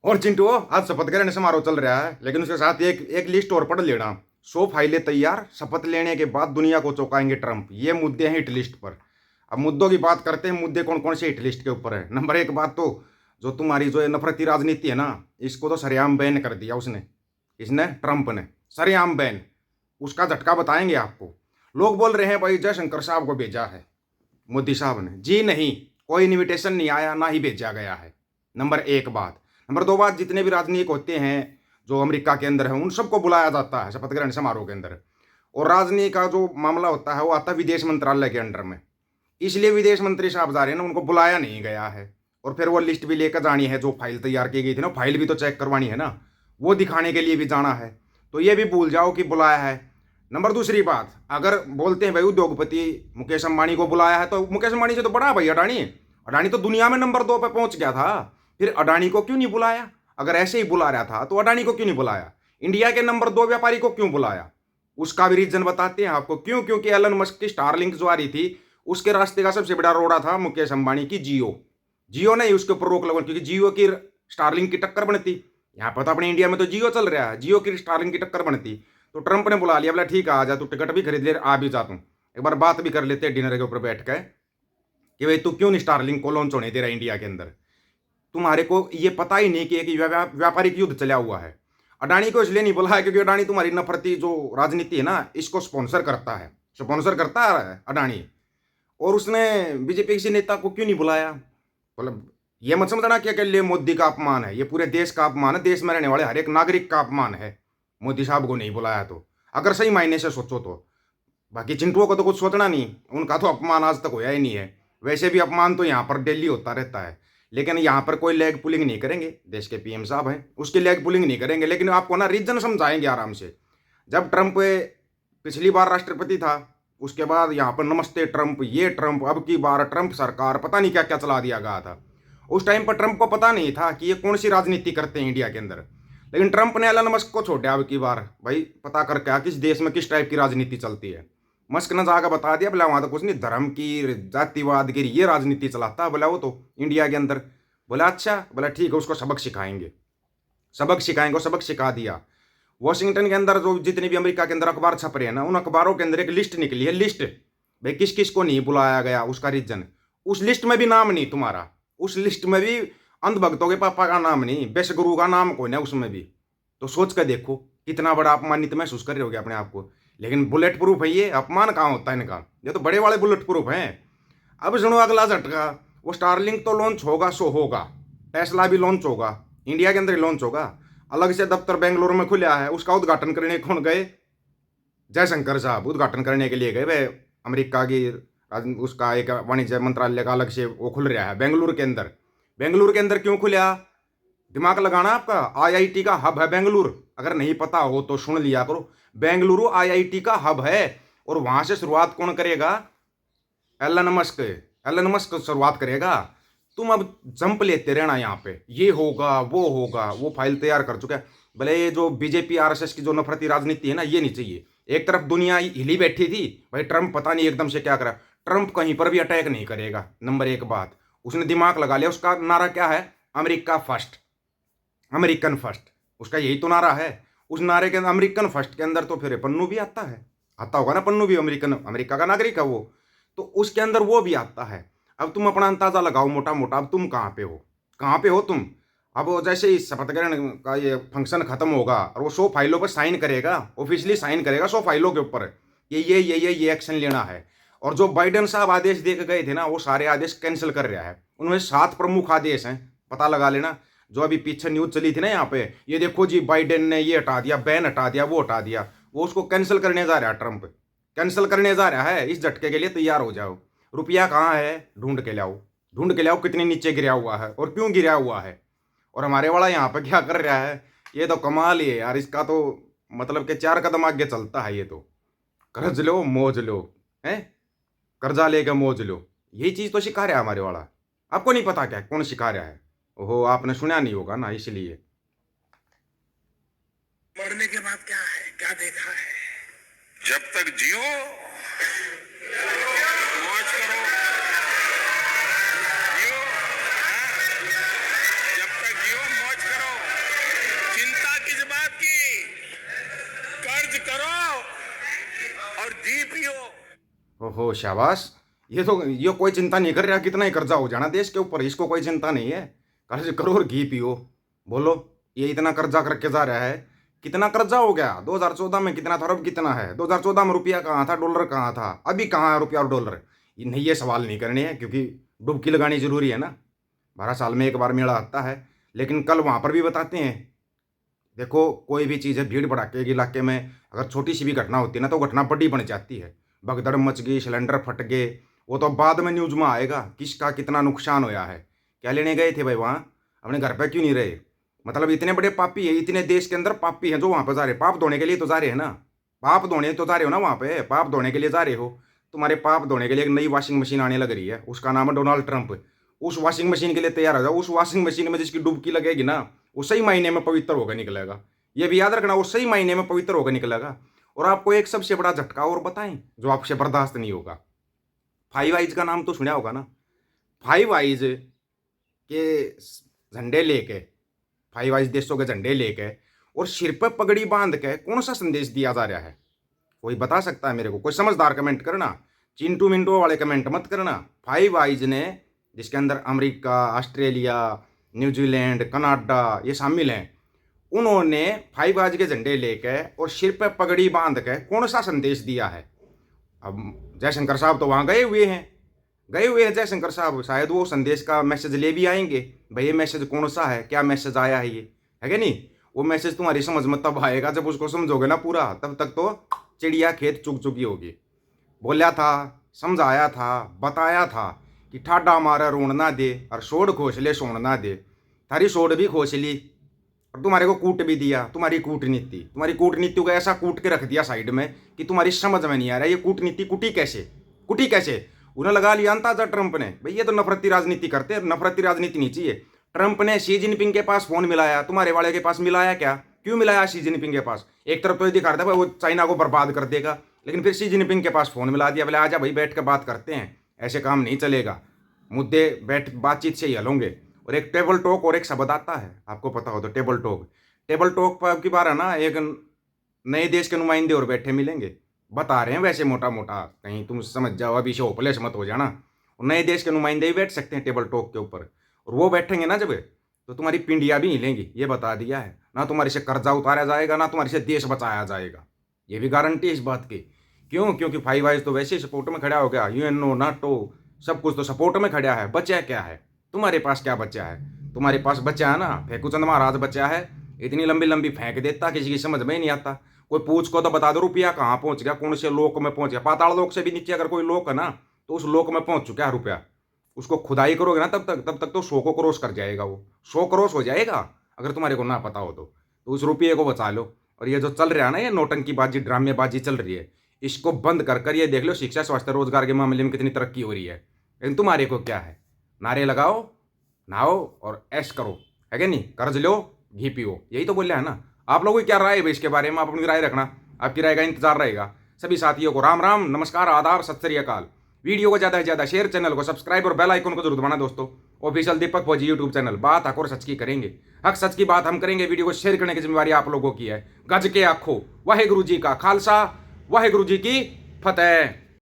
और चिंटू, आज शपथ ग्रहण समारोह चल रहा है, लेकिन उसके साथ एक एक लिस्ट और पढ़ लेना। 100 फाइलें तैयार, शपथ लेने के बाद दुनिया को चौंकाएंगे ट्रंप। ये मुद्दे हैं हिट लिस्ट पर। अब मुद्दों की बात करते हैं। मुद्दे कौन कौन से हिट लिस्ट के ऊपर है? नंबर एक बात तो, जो तुम्हारी जो नफरती राजनीति है ना, इसको तो सरेआम बैन कर दिया उसने। इसने, ट्रंप ने सरेआम बैन। उसका झटका बताएंगे आपको। लोग बोल रहे हैं भाई जयशंकर साहब को भेजा है मोदी साहब ने। जी नहीं, कोई इन्विटेशन नहीं आया, ना ही भेजा गया है। नंबर एक बात। नंबर दो बात, जितने भी राजनीतिक होते हैं जो अमेरिका के अंदर हैं, उन सबको बुलाया जाता है शपथ ग्रहण समारोह के अंदर। और राजनीति का जो मामला होता है वो आता है विदेश मंत्रालय के अंडर में। इसलिए विदेश मंत्री साहब जा रहे हैं ना, उनको बुलाया नहीं गया है। और फिर वो लिस्ट भी लेकर जानी है, जो फाइल तैयार की गई थी ना, फाइल भी तो चेक करवानी है ना, वो दिखाने के लिए भी जाना है। तो ये भी भूल जाओ कि बुलाया है। नंबर दूसरी बात, अगर बोलते हैं भाई उद्योगपति मुकेश अंबानी को बुलाया है, तो मुकेश अंबानी से तो बड़ा भाई अडानी। अडानी तो दुनिया में नंबर 2 पे पहुंच गया था। फिर अडानी को क्यों नहीं बुलाया? अगर ऐसे ही बुला रहा था तो अडानी को क्यों नहीं बुलाया? इंडिया के नंबर 2 व्यापारी को क्यों बुलाया? उसका भी रीजन बताते हैं आपको क्यों। क्योंकि एलन मस्क की स्टारलिंक जो आ रही थी, उसके रास्ते का सबसे बड़ा रोड़ा था मुकेश अंबानी की जियो। जियो ने उसके ऊपर रोक लगा, क्योंकि जियो की स्टारलिंक की टक्कर बनती। यहाँ पर तो अपने इंडिया में तो जियो चल रहा है, जियो की स्टारलिंक की टक्कर बनती। तो ट्रंप ने बुला लिया, बोला ठीक है आ जा, तू टिकट भी खरीद ले, आ भी जा तू, एक बार बात भी कर लेते डिनर के ऊपर बैठ के कि भाई तू क्यों नहीं स्टारलिंक को लॉन्च होने दे रहा इंडिया के अंदर। तुम्हारे को ये पता ही नहीं कि एक व्यापारिक युद्ध चला हुआ है। अडानी को इसलिए नहीं बुलाया क्योंकि अडानी तुम्हारी नफरती जो राजनीति है ना, इसको स्पॉन्सर करता है। स्पॉन्सर करता है अडानी। और उसने बीजेपी किसी नेता को क्यों नहीं बुलाया? मतलब ये मत समझना कि अकेले मोदी का अपमान है, ये पूरे देश का अपमान है। देश में रहने वाले हर एक नागरिक का अपमान है मोदी साहब को नहीं बुलाया तो, अगर सही मायने से सोचो तो। बाकी चिंटुओं को तो कुछ सोचना नहीं, उनका तो अपमान आज तक होया ही नहीं है। वैसे भी अपमान तो यहाँ पर डेली होता रहता है, लेकिन यहाँ पर कोई लेग पुलिंग नहीं करेंगे। देश के पीएम साहब हैं, उसकी लेग पुलिंग नहीं करेंगे। लेकिन आपको ना रीजन समझाएंगे आराम से। जब ट्रंप पिछली बार राष्ट्रपति था, उसके बाद यहाँ पर नमस्ते ट्रंप, ये ट्रंप, अब की बार ट्रंप सरकार, पता नहीं क्या क्या चला दिया गया था। उस टाइम पर ट्रंप को पता नहीं था कि ये कौन सी राजनीति करते हैं इंडिया के अंदर। लेकिन ट्रंप ने एलन मस्क को छोड़ा अब की बार, भाई पता कर क्या किस देश में किस टाइप की राजनीति चलती है। मस्क ने जाकर बता दिया, बोला वहाँ तो कुछ नहीं, धर्म की, जातिवाद की ये राजनीति चलाता है बोला वो तो इंडिया के अंदर। बोला अच्छा, बोला ठीक है, उसको सबक सिखाएंगे। सबक सिखाएंगे, सबक सिखा दिया। वॉशिंगटन के अंदर जो जितने भी अमेरिका के अंदर अखबार छप रहे हैं ना, उन अखबारों के अंदर एक लिस्ट निकली है, लिस्ट। भाई किस किस को नहीं बुलाया गया, उसका रीजन। उस लिस्ट में भी नाम नहीं तुम्हारा। उस लिस्ट में भी अंधभक्तों के पापा का नाम नहीं, बेश गुरु का नाम कोई ना उसमें भी। तो सोच कर देखो कितना बड़ा अपमानित महसूस कर रहे होगे अपने आप को। लेकिन बुलेट प्रूफ है ये, अपमान कहाँ होता है इनका, ये तो बड़े वाले बुलेट प्रूफ हैं। अब सुनो अगला झटका। वो स्टारलिंक तो लॉन्च होगा सो होगा, टेस्ला भी लॉन्च होगा, इंडिया के अंदर ही लॉन्च होगा। अलग से दफ्तर बेंगलुरु में खुला है, उसका उद्घाटन करने कौन गए? जयशंकर साहब उद्घाटन करने के लिए गए। वे अमेरिका की उसका एक वाणिज्य मंत्रालय का अलग से वो खुल रहा है बेंगलुरु के अंदर। बेंगलुरु के अंदर क्यों खुला? दिमाग लगाना आपका। आईआईटी का हब है बेंगलुरु, अगर नहीं पता हो तो सुन लिया करो। बेंगलुरु आईआईटी का हब है। और वहां से शुरुआत कौन करेगा? Elon Musk. एलन मस्क शुरुआत करेगा। तुम अब जंप लेते रहना यहाँ पे, ये होगा वो होगा, वो फाइल तैयार कर चुका है। भले ये जो बीजेपी आरएसएस की जो नफरती राजनीति है ना, ये नहीं चाहिए। एक तरफ दुनिया हिली बैठी थी, भाई ट्रंप पता नहीं एकदम से क्या करा। ट्रंप कहीं पर भी अटैक नहीं करेगा, नंबर एक बात। उसने दिमाग लगा लिया, उसका नारा क्या है? अमेरिका फर्स्ट, अमेरिकन फर्स्ट, उसका यही तो नारा है। उस नारे के अंदर, अमेरिकन फर्स्ट के अंदर तो फिर पन्नू भी आता है। आता होगा ना पन्नू भी, अमेरिकन, अमेरिका का नागरिक है वो, तो उसके अंदर वो भी आता है। अब तुम अपना अंदाजा लगाओ मोटा मोटा, अब तुम कहाँ पे हो, कहाँ पे हो तुम? अब वो जैसे ही शपथ ग्रहण का ये फंक्शन खत्म होगा और वो 100 फाइलों पर साइन करेगा, ऑफिशियली साइन करेगा 100 फाइलों के ऊपर, ये एक्शन लेना है। और जो बाइडेन साहब आदेश दे के गए थे ना, वो सारे आदेश कैंसिल कर रहा है। उनमें 7 प्रमुख आदेश हैं, पता लगा लेना। जो अभी पीछे न्यूज चली थी ना यहाँ पे, ये देखो जी बाइडेन ने ये हटा दिया, बैन हटा दिया, वो हटा दिया, वो उसको कैंसिल करने जा रहा है ट्रंप, कैंसिल करने जा रहा है। इस झटके के लिए तैयार हो जाओ। रुपया कहाँ है? ढूंढ के लाओ, ढूंढ के लाओ कितने नीचे गिरा हुआ है और क्यों गिरा हुआ है। और हमारे वाला यहाँ पे क्या कर रहा है, ये तो कमाल ही है यार। इसका तो मतलब कि 4 कदम आगे चलता है ये तो। कर्ज लो मौज लो, है, कर्जा लेके मौज लो, यही चीज तो सिखा रहा है हमारे वाला। आपको नहीं पता क्या कौन सिखा रहा है? ओहो, आपने सुना नहीं होगा ना, इसलिए। मरने के बाद क्या है, क्या देखा है? जब तक जियो मौज करो, जियो, हाँ? जब तक जियो मौज करो। ओहो शाबाश। ये कोई चिंता नहीं कर रहा कितना ही कर्जा हो जाना देश के ऊपर, इसको कोई चिंता नहीं है। कर्ज करो और घी पियो। बोलो, ये इतना कर्जा करके जा रहा है। कितना कर्जा हो गया 2014 में, कितना था और अब कितना है? 2014 में रुपया कहाँ था, डॉलर कहाँ था, अभी कहाँ है रुपया और डॉलर? ये नहीं, ये सवाल नहीं करने हैं क्योंकि डुबकी लगानी जरूरी है ना। 12 साल में एक बार मेला आता है। लेकिन कल वहाँ पर भी बताते हैं। देखो, कोई भी चीज़ है, भीड़ भड़ाके के इलाके में अगर छोटी सी भी घटना होती है ना तो घटना बड़ी बन जाती है। भगदड़ मच गई, सिलेंडर फट गए, वो तो बाद में न्यूज़ में आएगा किसका कितना नुकसान होया है। क्या लेने गए थे भाई वहाँ? अपने घर पे क्यों नहीं रहे? मतलब इतने बड़े पापी है, इतने देश के अंदर पापी हैं जो वहाँ पर जा रहे, पाप धोने के लिए तो जा रहे हैं ना। पाप धोने तो जा रहे हो ना वहाँ पे, पाप धोने के लिए जा रहे हो। तुम्हारे पाप धोने के लिए एक नई वॉशिंग मशीन आने लग रही है, उसका नाम है डोनाल्ड ट्रंप। उस वॉशिंग मशीन के लिए तैयार हो जाओ। उस वॉशिंग मशीन में जिसकी डुबकी लगेगी ना, वो सही मायने में पवित्र होकर निकलेगा। ये भी याद रखना, वो सही मायने में पवित्र होकर निकलेगा। और आपको एक सबसे बड़ा झटका और बताएं जो आपसे बर्दाश्त नहीं होगा। फाइव आइज का नाम तो सुना होगा ना। फाइव आइज के झंडे लेके, फाइव आइज देशों के झंडे लेके और सिर पर पगड़ी बांध के कौन सा संदेश दिया जा रहा है? कोई बता सकता है मेरे को? कोई समझदार कमेंट करना, चिंटू मिंटू वाले कमेंट मत करना। फाइव आइज ने, जिसके अंदर अमेरिका, ऑस्ट्रेलिया, न्यूजीलैंड, कनाडा ये शामिल हैं, उन्होंने फाइव आइज के झंडे लेके और सिर पर पगड़ी बांध के कौन सा संदेश दिया है? अब जयशंकर साहब तो वहाँ गए हुए हैं जयशंकर साहब, शायद वो संदेश का मैसेज ले भी आएंगे। भाई ये मैसेज कौन सा है, क्या मैसेज आया है ये, है क्या नहीं? वो मैसेज तुम्हारी समझ में तब आएगा जब उसको समझोगे ना पूरा, तब तक तो चिड़िया खेत चुग चुकी होगी। बोला था, समझाया था, बताया था कि ठाडा मारा रोन ना दे और सोड खोसले सोन ना दे। थारी सोड भी खोस ली और तुम्हारे को कूट भी दिया। तुम्हारी कूटनीति को ऐसा कूट के रख दिया साइड में कि तुम्हारी समझ में नहीं आ रहा ये कूटनीति कुटी कैसे। उन्हें लगा लिया अंदाजा ट्रंप ने, भाई ये तो नफरती राजनीति करते हैं। नफरती राजनीति नहीं चाहिए। ट्रंप ने शी जिनपिंग के पास फोन मिलाया, तुम्हारे वाले के पास मिलाया क्या? क्यों मिलाया शी जिनपिंग के पास? एक तरफ तो ये दिखा रहा था वो चाइना को बर्बाद कर देगा, लेकिन फिर शी जिनपिंग के पास फोन मिला दिया, बोले आजा भाई बैठ कर बात करते हैं। ऐसे काम नहीं चलेगा, मुद्दे बातचीत से ही हल होंगे। और एक टेबल टॉक और एक शब्द आता है, आपको पता हो तो, टेबल टॉक पर अब की बार है ना, एक नए देश के नुमाइंदे और बैठे मिलेंगे। बता रहे हैं वैसे मोटा मोटा, कहीं तुम समझ जाओ, अभी से होपलेस मत हो जाना। और नए देश के नुमाइंदे ही बैठ सकते हैं टेबल टॉक के ऊपर, और वो बैठेंगे ना जब, तो तुम्हारी पिंडियाँ भी हिलेंगी। ये बता दिया है ना, तुम्हारे से कर्जा उतारा जाएगा ना तुम्हारे से देश बचाया जाएगा। ये भी गारंटी है इस बात की। क्यों? क्योंकि फाइव आइज तो वैसे ही सपोर्ट में खड़ा हो गया। यूएनओ, नाटो, सब कुछ तो सपोर्ट में खड़ा है। बचा क्या है तुम्हारे पास? क्या बचा है तुम्हारे पास? बचा है ना फेंकूचंद महाराज बचा है। इतनी लंबी लंबी फेंक देता, किसी की समझ में ही नहीं आता। कोई पूछ को तो बता दो रुपया कहाँ पहुंच गया, कौन से लोक में पहुंच गया। पाताल लोक से भी नीचे अगर कोई लोक है ना, तो उस लोक में पहुंच चुका है रुपया। उसको खुदाई करोगे ना तब तक तो 100 को क्रॉस कर जाएगा। वो 100 क्रॉस हो जाएगा अगर तुम्हारे को ना पता हो तो उस रुपये को बचा लो। और ये जो चल रहा है ना, ये नौटंकीबाजी, ड्रामेबाजी चल रही है, इसको बंद कर ये देख लो शिक्षा, स्वास्थ्य, रोजगार के मामले में कितनी तरक्की हो रही है। लेकिन तुम्हारे को क्या है? नारे लगाओ, नहाओ और ऐश करो, है क्या नहीं? कर्ज लो, घी पियो, यही तो बोल रहा है ना। आप लोगों की क्या राय है इसके बारे में? आप अपनी राय रखना, आपकी राय का इंतजार रहेगा। सभी साथियों को राम राम, नमस्कार, आदाब, सत श्री अकाल। वीडियो को ज़्यादा से ज़्यादा शेयर, चैनल को सब्सक्राइब और बेल आइकन को जरूर दबाना दोस्तों। ऑफिशियल दीपक फौजी यूट्यूब चैनल, बात हक और सच की करेंगे। हक सच की बात हम करेंगे। वीडियो को शेयर करने की जिम्मेवारी आप लोगों की है। गज के आखो, वाहेगुरु जी का खालसा, वाहेगुरु जी की फतेह।